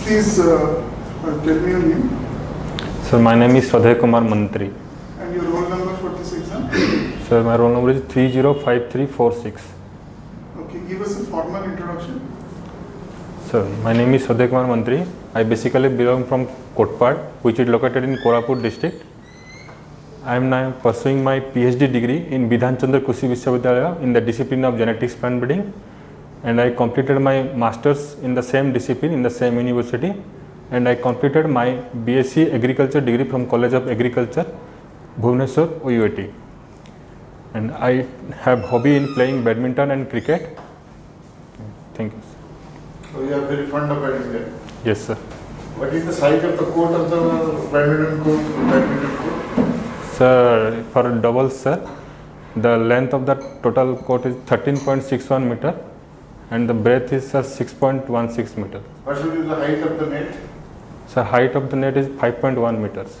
Please tell me your name Sir, my name is Swadhay Kumar Mantri. and your roll number for this exam. Sir, my roll number is 305346. Okay, give us a formal introduction. Sir, my name is Swadhay Kumar Mantri. I basically belong from Kotpad, which is located in Koraput district. I am now pursuing my PhD degree in Bidhan Chandra Krishi Vishwavidyalaya in the discipline of genetics plant breeding, and I completed my masters in the same discipline in the same university, and I completed my BSc Agriculture degree from College of Agriculture, Bhubaneswar, OUAT. And I have hobby in playing badminton and cricket. Thank you. So you are very fond of badminton. Yes, sir. What is the size of the court of the badminton court? Sir, for doubles, sir, the length of the total court is 13.61 meter, and the breadth is 6.16 meter. What should be the height of the net? So height of the net is 5.1 meters.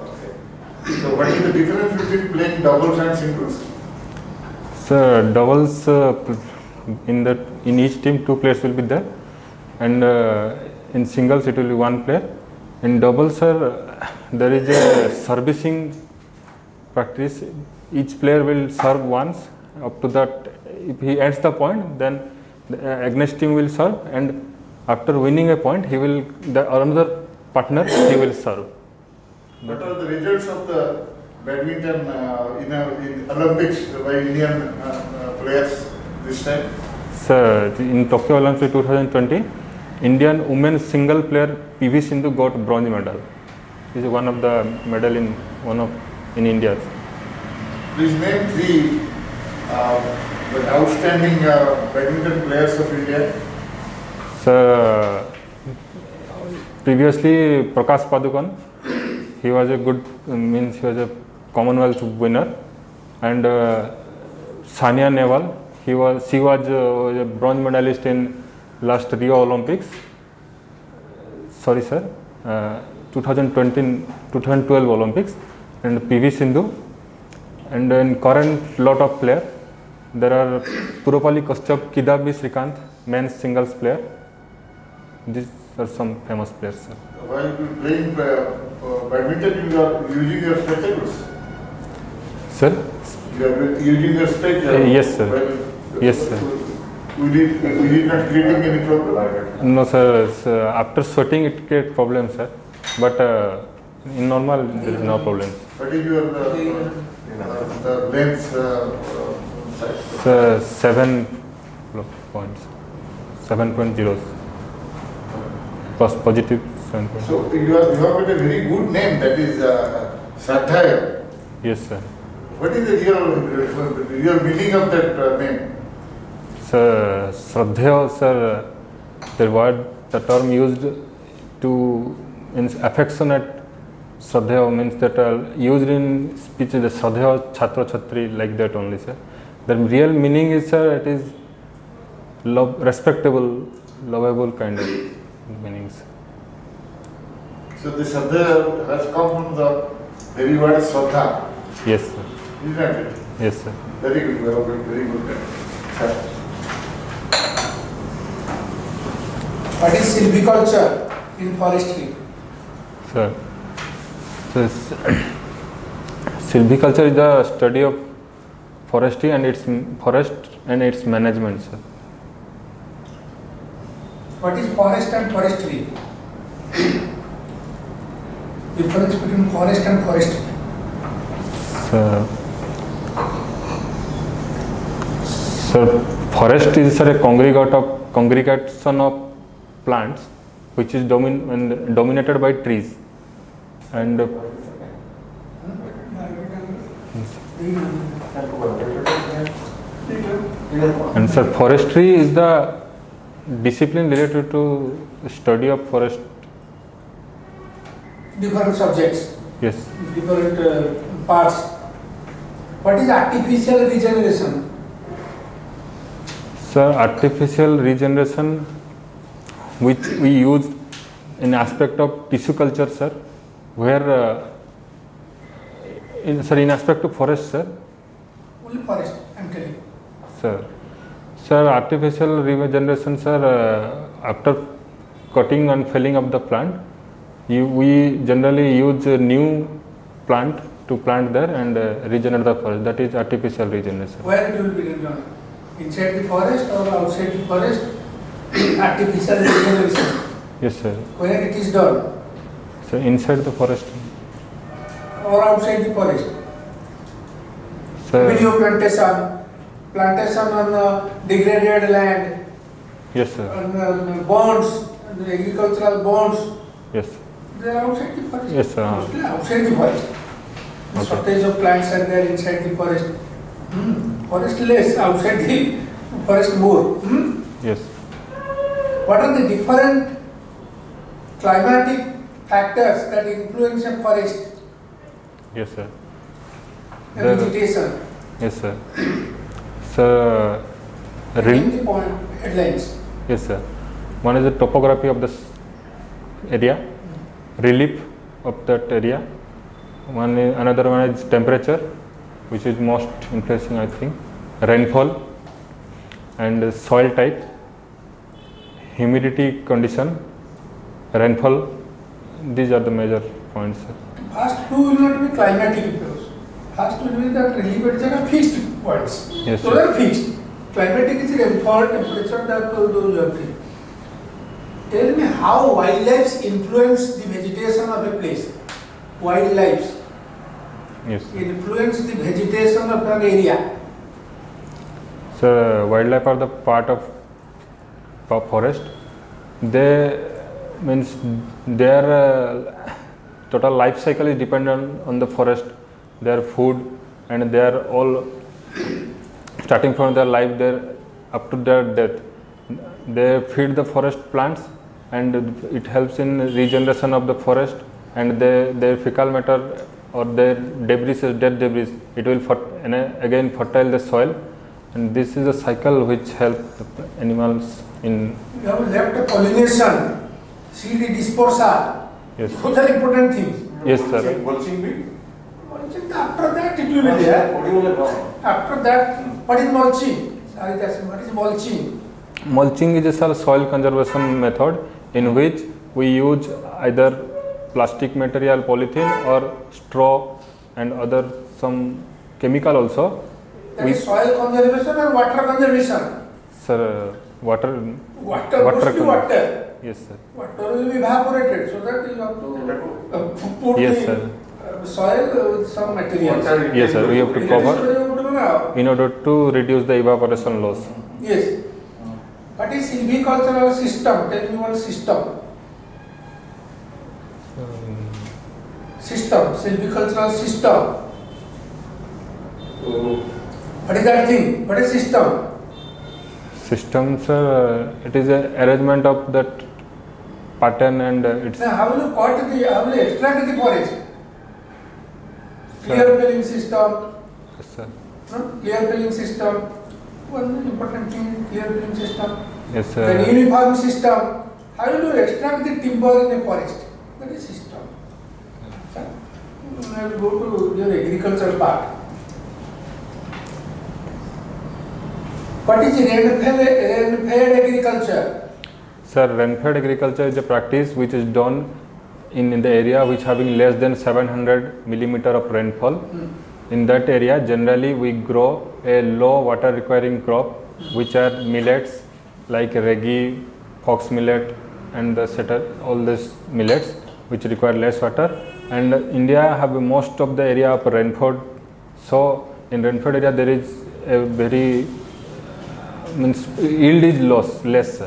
Okay. So what is the difference between playing doubles and singles? So doubles, in each team 2 players will be there, and in singles it will be 1 player. In doubles, sir, there is a servicing practice. Each player will serve once. Up to that, if he ends the point, then the against team will serve, and after winning a point, he will another partner he will serve. What are the results of the badminton in Olympics by Indian players this time? Sir, in Tokyo Olympics 2020, Indian women's single player PV Sindhu got bronze medal. This is one of the medal in India. Please name 3 the outstanding badminton players of India. Sir, previously Prakash Padukone, he was a good he was a Commonwealth winner, and Sania Nehwal, she was a bronze medalist in last Rio Olympics. Sorry, sir, 2012 Olympics, and PV Sindhu. And in current lot of player, there are Purupalli Kashyap, Kidambi Srikanth, men's singles player. These are some famous players, sir. While playing badminton, you are using your spectacles. Sir? You are using your spectacles. Yes, sir. Yes, sir. We did not creating any problem. No, sir. After sweating, it creates problems, sir. But in normal, there is no problem. What is your the length size? Sir, 7 points. 7.0. Positive 7. So you have got a very good name, that is Shraddha. Yes, sir. What is the real meaning of that name? Sir, Shraddha, sir, the term used to means affectionate. Shraddha means that used in speech is the Shraddha Chhatra Chhatri, like that only, sir. The real meaning is, sir, it is respectable, lovable kind of meanings. So the Shraddha has come from the very word Shraddha. Yes, sir. Isn't it? Yes, sir. Very good, very good. What is silviculture in forestry? Sir, silviculture is the study of forestry and its management, sir. What is forest and forestry? Difference between forest and forestry. Sir, forest is, sir, a congregation of plants which is dominated by trees, and sir, forestry is the discipline related to study of forest. Different subjects. Yes. Different parts. What is artificial regeneration? Sir, artificial regeneration, which we use in aspect of tissue culture, sir, where in aspect of forest, sir. Only forest, I am telling. Sir, artificial regeneration, sir, after cutting and felling of the plant, we generally use a new plant to plant there and regenerate the forest. That is artificial regeneration. Where it will be done? Inside the forest or outside the forest? Artificial regeneration. Yes, sir. Where it is done? So inside the forest. Or outside the forest? Sir. Video plantation on degraded land, Yes, sir. on bonds, agricultural bonds. Yes. They are outside the forest. Yes, sir. Mostly outside the forest. The Okay. shortage of plants are there inside the forest. Forest less, outside the forest more. Yes. What are the different climatic factors that influence a forest Yes, sir. and There- vegetation? Yes, sir. Sir, Read the point headlines. yes, sir. One is the topography of the area, relief of that area. Another one is temperature, which is most interesting, I think. Rainfall and soil type, humidity condition, rainfall. These are the major points, sir. First two will not be climatic effects. First will be that relief are fixed points. Yes, Those sir. are fixed. Climatic is rainfall, temperature, that those are fixed. Tell me how wildlife influence the vegetation of a place. Wildlife Yes, sir. influence the vegetation of an area. So wildlife are the part of forest. They means their total life cycle is dependent on the forest, their food, and they are all starting from their life there up to their death. They feed the forest plants, and it helps in regeneration of the forest, and their fecal matter or their debris, dead debris, it will again fertile the soil, and this is a cycle which helps the animals in. You have left pollination, seed dispersal. Yes. Those are important things. Yes, sir. Mulching be? After that it will be there. After that, what is mulching? Sorry, what is mulching? Mulching is a soil conservation method in which we use either plastic material, polythene, or straw and other some chemical also. That is soil conservation or water conservation? Sir, water. Water, mostly con- water. Yes, sir. Water will be evaporated, so that you have to put Yes, the sir. Soil with some materials. Yes, sir. We have to cover cover. in order to reduce the evaporation loss. Yes. What is silvicultural system? Tell me one system. System, silvicultural system. What is that thing? What is system? System, sir, it is a arrangement of that pattern and it's. Now, how will you cut the, how will you extract the forest? Clear filling system. Yes, sir. No? Clear filling system. One important thing is clear filling system. Yes, Then sir. uniform system. How will you extract the timber in a forest? That is system. Okay? I will go to your agricultural part. What is rain-fed agriculture? Sir, rain-fed agriculture is a practice which is done in the area which having less than 700 millimeter of rainfall. In that area, generally we grow a low water requiring crop, which are millets like ragi, fox millet, and all these millets which require less water. And India have most of the area of rainfall. So in rainfall area there is a very means yield is less.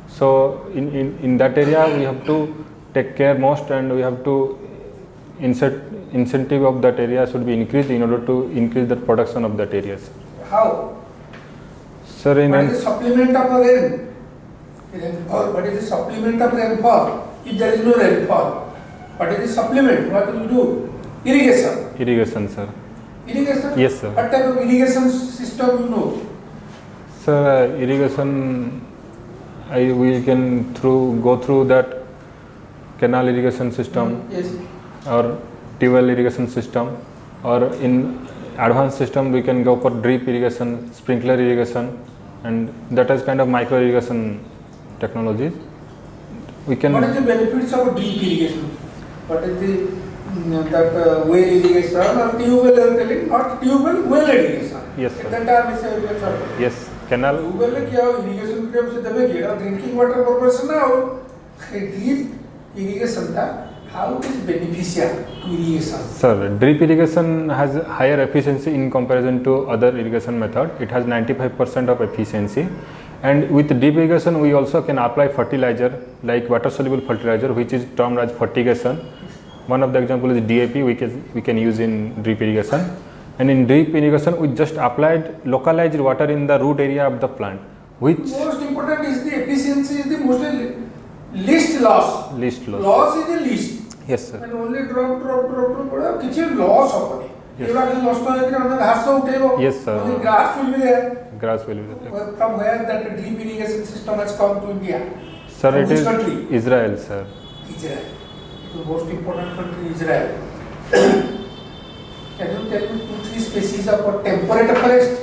So in that area we have to take care most, and we have to incentive of that area should be increased in order to increase the production of that areas. How? Sir, What is the supplement of rain? Rainfall. What is the supplement of rainfall? If there is no rainfall, what is the supplement? What will you do? Irrigation. Irrigation, sir. Irrigation? Yes, sir. What type of irrigation system you know? Sir, irrigation, we can go through that canal irrigation system Yes. or tube-well irrigation system, or in advanced system we can go for drip irrigation, sprinkler irrigation, and that is kind of micro irrigation technologies. we can. What is the benefits of drip irrigation? What is the that well irrigation or tube well? Are telling not tube well, well irrigation. Yes, sir. That term is a Yes, canal. tube well में क्या हो irrigation के हमसे दबे गया drinking water purpose ना हो drip irrigation था how it is beneficial to irrigation? Sir, drip irrigation has higher efficiency in comparison to other irrigation method. It has 95% of efficiency, and with drip irrigation we also can apply fertilizer like water soluble fertilizer, which is termed as fertigation. One of the example is DAP we can use in drip irrigation, and in drip irrigation we just applied localized water in the root area of the plant, which Most important is the efficiency is the most least loss. least loss. Loss is the least. Yes, sir. And only drop କିଛି loss ହବନି ଏଗୁଡ଼ା ଖାଲି ନଷ୍ଟ ହେଇକି ଅନ୍ୟ ଘାସ ଉଠେଇବ Yes, sir. only grass will be there. Grass will be there. From where that drip irrigation system has come to India? Sir, From it which is country? Israel, sir. Israel. The most important country Israel. Can you tell me 2-3 species of temperate forest?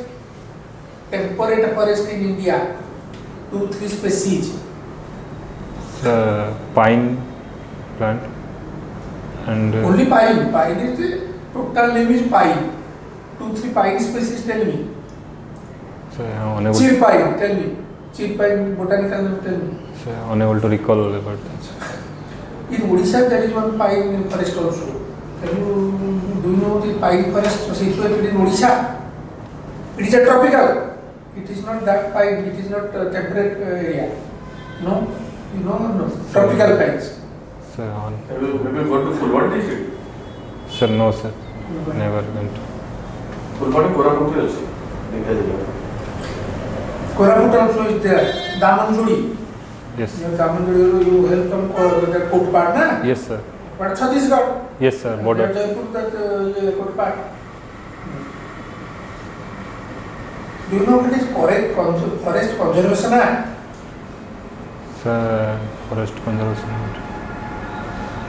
Temperate forest in India. 2-3 species. Pine plant and Only pine. Pine is the total name is pine. 2-3 pine species. Tell me. unable, Cheer pine. Tell me. Cheer pine botanical name. Tell me. unable to recall about that. In Odisha there is one pine forest also. Do you know the pine forest situated in Odisha? It is a tropical. It is not that pine. It is not temperate area. No, you know, no. Tropical pines. Sir, Have you gone to Fulbani district? sir, no, sir. Never went. Fulbani Koraput also. देखा जाएगा. Koraput also is there. Damanjodi. Yes. Damanjodi, you help them that Kotpad, na? Yes, sir. But Chhattisgarh. Yes, sir. Border. Jaipur, that Kotpad. Do you know what is Forest Conservation Act? Sir, Forest Conservation Act.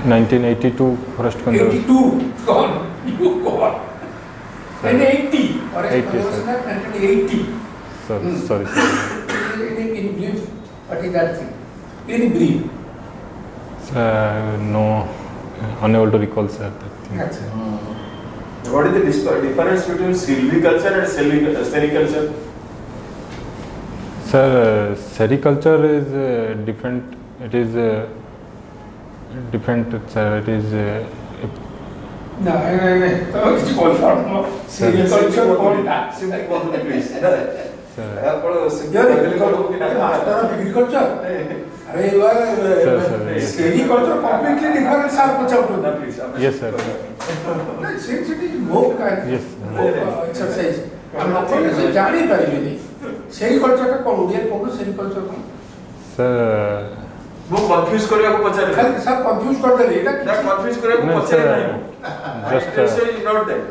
1982 Forest Conservation. 82. Gone. You gone. And 80. Forest 80, Conservation sir. Act 1980. Sir, Hmm. sorry, sir. In brief, what is that thing? In brief. Sir, no, unable to recall, sir. That thing. That's it. What is the difference between silviculture and sericulture? Sir, sericulture is different. It is different, sir. It is No, तो किसी को नहीं. Sericulture कौन था? Simply call me please. sir. You're master of agriculture. अरे यार sericulture completely different sir पचाऊँ Please. Yes, sir. Since it is more kind Yes. exercise, हम लोग को ऐसे जान ही पाएंगे नहीं. Sericulture का कौन उड़िया कौन sericulture कौन? Sir, वो confuse करेगा को पचाने. खाली सब confuse कर दे ना. ना confuse करेगा को no, पचाने sir. नहीं. Just, Intention is not there.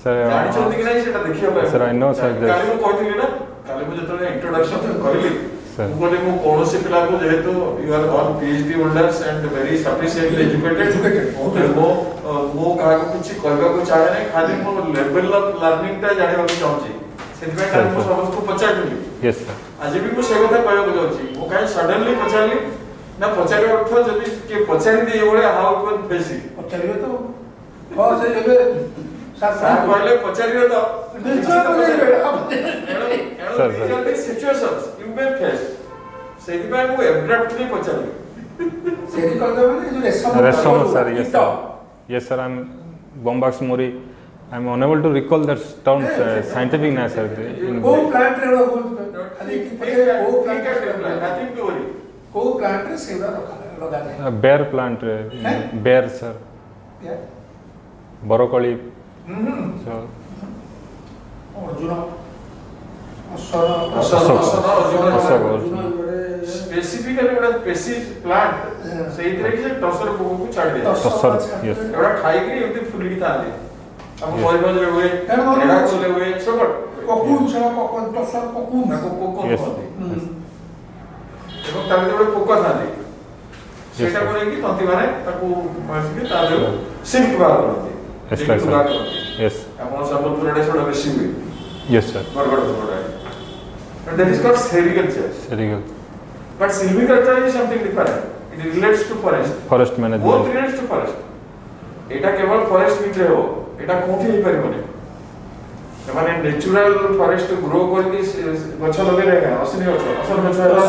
sir. ଜାଣିଛନ୍ତି କି ନାହିଁ ସେଟା ଦେଖିବା ପାଇଁ. Sir, I know, sir, that- କାଲି ମୁଁ କହିଥିଲି ନା, କାଲି ମୁଁ ଯେତେବେଳେ introduction କରିଲି, Sir. ମୁଁ କହିଲି ମୁଁ କୌଣସି ପିଲାକୁ ଯେହେତୁ you are all PhD holders and very sufficiently educated, ମୁଁ କାହାକୁ କିଛି କହିବାକୁ ଚାହେଁ ନାହିଁ, ଖାଲି ମୋ level of learning ଟା ଜାଣିବାକୁ ଚାହୁଁଛି. ସେଥିପାଇଁ କାଲି ମୁଁ ସମସ୍ତଙ୍କୁ ପଚାରିଥିଲି. Yes, sir. ଆଜି ବି ମୁଁ ସେ କଥା କହିବାକୁ ଯାଉଛି. ମୁଁ କାହିଁ ସଡନଲି ପଚାରିଲି ନା ପଚାରିବା ଅର୍ଥ ଯଦି କିଏ ପଚାରିଦିଏ ଏଇଭଳିଆ how it was basic. ପଚାରିବେ ତ. ହଁ ସେ ଏବେ ସାର୍ କହିଲେ ପଚାରିବେ ତ. ନିଶ୍ଚୟ ପଚାରିବେ. Sir, sir. These are the situations you may face. ସେଥିପାଇଁ ମୁଁ abruptly ପଚାରିଲି. Sericulture ମାନେ ଯୋଉ ରେଶମ Resum, sir. Yes, କୀଟ. sir. Yes, sir. I'm Bombax Mori. I'm unable to recall that term, scientific name, sir. କୋଉ ପ୍ଲାଣ୍ଟ ରେ ରହୁଛନ୍ତି? ଖାଲି କୋଉ ପ୍ଲାଣ୍ଟ ରେ Nothing to worry. କୋଉ ପ୍ଲାଣ୍ଟ ରେ ସେଗୁଡା ଲଗାଯାଏ? Bear plant, bear, sir. Yeah. Borokoli. So, Arjun ଅସର Ashok, Specifically ଗୋଟେ species plant ସେଇଥିରେ କି ସେ ଟସର ପୋକକୁ ଛାଡ଼ି ଦିଏ। Tossor, yes. ଏଗୁଡ଼ା ଖାଇକି ଏମିତି ଫୁଲିକି ଥାଆନ୍ତି। ଆମ ମୟୂରଭଞ୍ଜରେ ହୁଏ, କାରଣ ରେଢାଖୋଲରେ ହୁଏ, ସବୁଆଡେ। କକୁନ ସେଟା କକୁନ ଟସର କକୁନ ତାକୁ ପୋକ Yes. କୁହନ୍ତି। ଏବଂ ତା ଭିତରେ ଗୋଟେ ପୋକ ଥାଆନ୍ତି। ସେଇଟାକୁ ନେଇକି ତନ୍ତୀମାନେ ତାକୁ ମାରିକି ତା ଦେହରୁ ସିଲ୍କ ବାହାର କରନ୍ତି। Extract, ଯେମିତି ବାହାର କରନ୍ତି। sir. Yes. ଆପଣ ସମ୍ବଲପୁର ଆଡ଼େ ସେଗୁଡ଼ା ବେଶୀ ହୁଏ। Yes, sir. ବରଗଡ଼ ସେପଟେ। And that is called sericulture. Very good. But silviculture is something different. it relates to forest. forest Both management. relates to forest. এটা কেবল ফরেস্ট ভিতরে হব, এটা কোঠি হই পারিবনি। মানে ন্যাচুরাল ফরেস্ট গ্রো করকি গছ লগাই রে অসনি গছ, অসল গছ ହେଲା।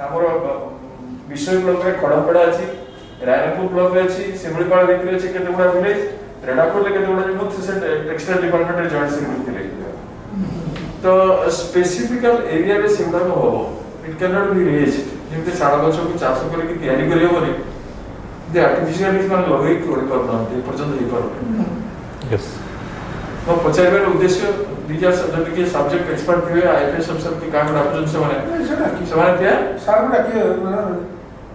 ଆମର ବିଷୟ ବ୍ଲକରେ ଖଡ଼ପଡ଼ା ଅଛି, ରାୟରଙ୍ଗପୁର ବ୍ଲକରେ ଅଛି, ଶିମିଳିପାଳ ଭିତରେ ଅଛି କେତେ ଗୁଡ଼ା ଭିଲେଜ, ରେଡାଖୋଲରେ କେତେ ଗୁଡ଼ା ମୁଁ ସେ ଟେକ୍ସଟାଇଲ ଡିପାର୍ଟମେଣ୍ଟରେ ଜଏଣ୍ଟ ସେକ୍ରେଟାରୀ ଥିଲେ। ତ ସ୍ପେସିଫିକାଲ ଏରିଆରେ ସେଗୁଡ଼ାକ ହବ, ଇଟ୍ କ୍ୟାନ୍ ନଟ୍ ବି ରେଜ୍ଡ। ଯେମିତି ଶାଳ ଗଛକୁ ଚାଷ କରିକି ତିଆରି କରିହେବନି, ଯେ ଆର୍ଟିଫିସିଆଲି ସେମାନେ ଲଗେଇକି କରିପାରୁନାହାନ୍ତି, ଏପର୍ଯ୍ୟନ୍ତ ହେଇପାରୁନି। Yes. ମୋ ପଚାରିବାର ଉଦ୍ଦେଶ୍ୟ ଦିଜା ଯଦି କିଏ ସବଜେକ୍ଟ ଏକ୍ସପର୍ଟ ଥିବେ, ଆଇପିଏସ୍ ଅଫିସର କି କାହାକୁ ଡାକୁଛନ୍ତି ସେମାନେ କିଏ ସାର୍ ଡାକିବେ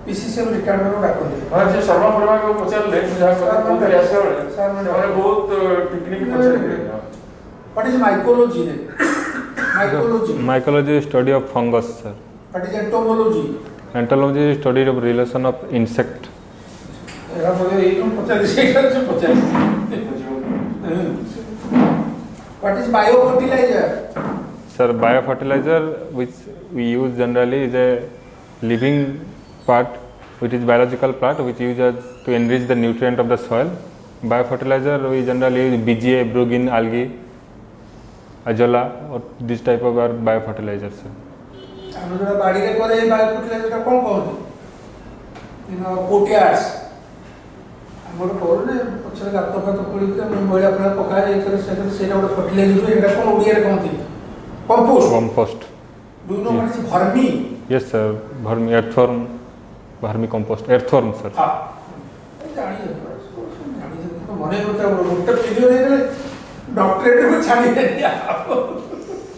ପିସିସିଏଲ ରିଟାୟାର୍ଡ ଡାକନ୍ତି। ହଁ ସେ ଶର୍ମା ଫର୍ମାକୁ ପଚାରିଲେ ମୁଁ ଯାହା କଥା କହୁଥିଲି ଆସିବା ବେଳେ ସେମାନେ ବହୁତ ଟେକ୍ନିକ୍ ପଚାରିବେ। What is mycology then? Mycology. Mycology is study of fungus, sir. What is entomology? Entomology is study of relation of insect. ଏରା ବୋଧେ ଏଇ କଣ ପଚାରି ସେଇଟା ସେ ପଚାରି। What is biofertilizer? Sir, biofertilizer which we use generally is a living part, which is biological part, which use as to enrich the nutrient of the soil. Biofertilizer we generally use BGA, brugin, algae, azolla, or this type of our biofertilizer, sir. ଆମେ ଯୋଉଟା ବାଡ଼ିରେ କରେ ଏଇ ବାୟୋଫର୍ଟିଲାଇଜରଟା କଣ କହନ୍ତି? କୋଟିଆର୍ସ। ଆମର କରୁନେ ପଛରେ ଗାତ ଫାତ ଖୋଳିକି ମଇଳା ଫଇଳା ପକାଏ ଏଇଥିରେ ସେଇଟା ଗୋଟେ ଫର୍ଟିଲାଇଜର ହୁଏ। ଏଇଟା କଣ ଓଡ଼ିଆରେ କହନ୍ତି? Compost. Compost. Do you know what is vermi? Yes, sir. Vermi, earthworm, vermi compost, earthworm, sir. ହଁ ଜାଣି ମନେ କରୁଥା ଗୋଟେ ପିରିୟଡ଼ ହେଇଗଲେ ଡକ୍ଟରେଟକୁ ଛାଡ଼ିବେନି।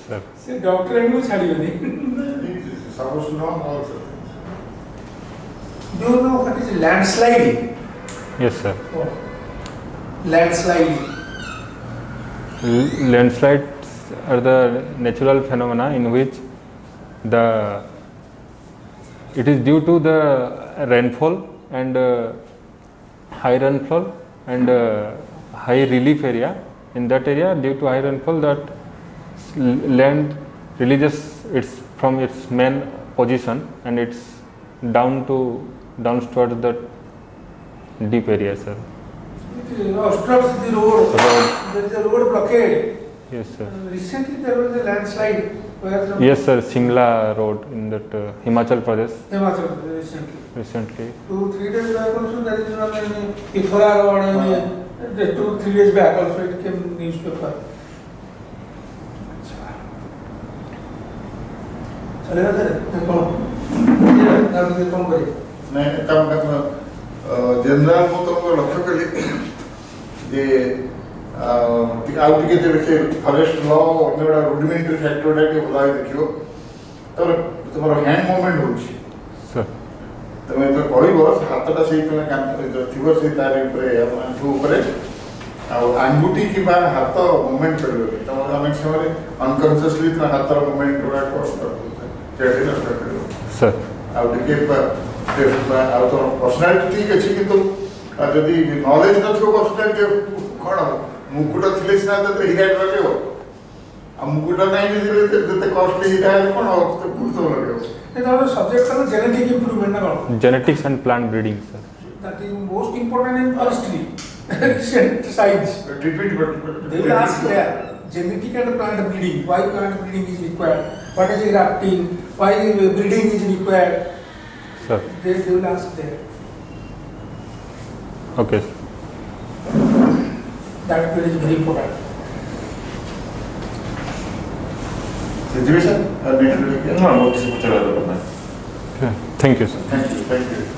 Sir. ସେ ଡକ୍ଟରେଟକୁ ଛାଡ଼ିବେନି। Supposed to know all things. Do you know what is landsliding? Yes, sir. Landsliding. Landslides are the natural phenomena in which it is due to the rainfall and high rainfall and high relief area. In that area, due to high rainfall, that land releases its from its main position and it's down towards the deep area, sir. It obstructs the road. There is a road blockade. Yes, sir. Recently there was a landslide where the Yes, sir. Simla Road in that Himachal Pradesh Himachal recently. 2-3 days 2-3 days back also there is one in Ithora Road. 2-3 days back also it came in newspaper. चलेगा sir कौन करे नहीं तब general को तो लक्ष्य कली जे आउ टिके देखे forest law Onida rudimentary factor के बुलाई देखियो तब तुम्हारा हैंड मूवमेंट होची sir. तमे तो कहइबो हाथटा सही तमे काम थिबो सही तारे ऊपर ऊपर आ अंगुठी की बार हाथ मूवमेंट करबो तमे अनेक समय अनकॉन्शियसली तो हाथ मूवमेंट थोड़ा Sir. ଆଉ ଟିକେ ଆଉ ତ ପର୍ସନାଲିଟି ଠିକ୍ ଅଛି କିନ୍ତୁ ଯଦି ନଲେଜ ନଥିବ ପର୍ସନାଲିଟି କ'ଣ ମୁକୁଟ ଥିଲେ ସିନା ତାଦେହରେ ହୀରା ଲଗେଇବ ଆଉ ମୁକୁଟ ନାହିଁ ଯଦି ଯେତେ କଷ୍ଟଲି ହୀରା ହେଲେ କ'ଣ ଗୁରୁତ୍ୱ ଲଗେଇବ ଏଇଟା ସବଜେକ୍ଟ ହେଲା ଜେନେଟିକ୍ ଇମ୍ପ୍ରୁଭମେଣ୍ଟ ନା କ'ଣ? Genetics and plant breeding, sir. That is most important in forestry. Science. Repeat They will ask there, genetic and plant breeding. Why plant breeding is required? What is grafting? Why breeding is required? Sir. They will ask there. Okay. That is very important. Situation? No, what is the Thank you, sir. Thank you.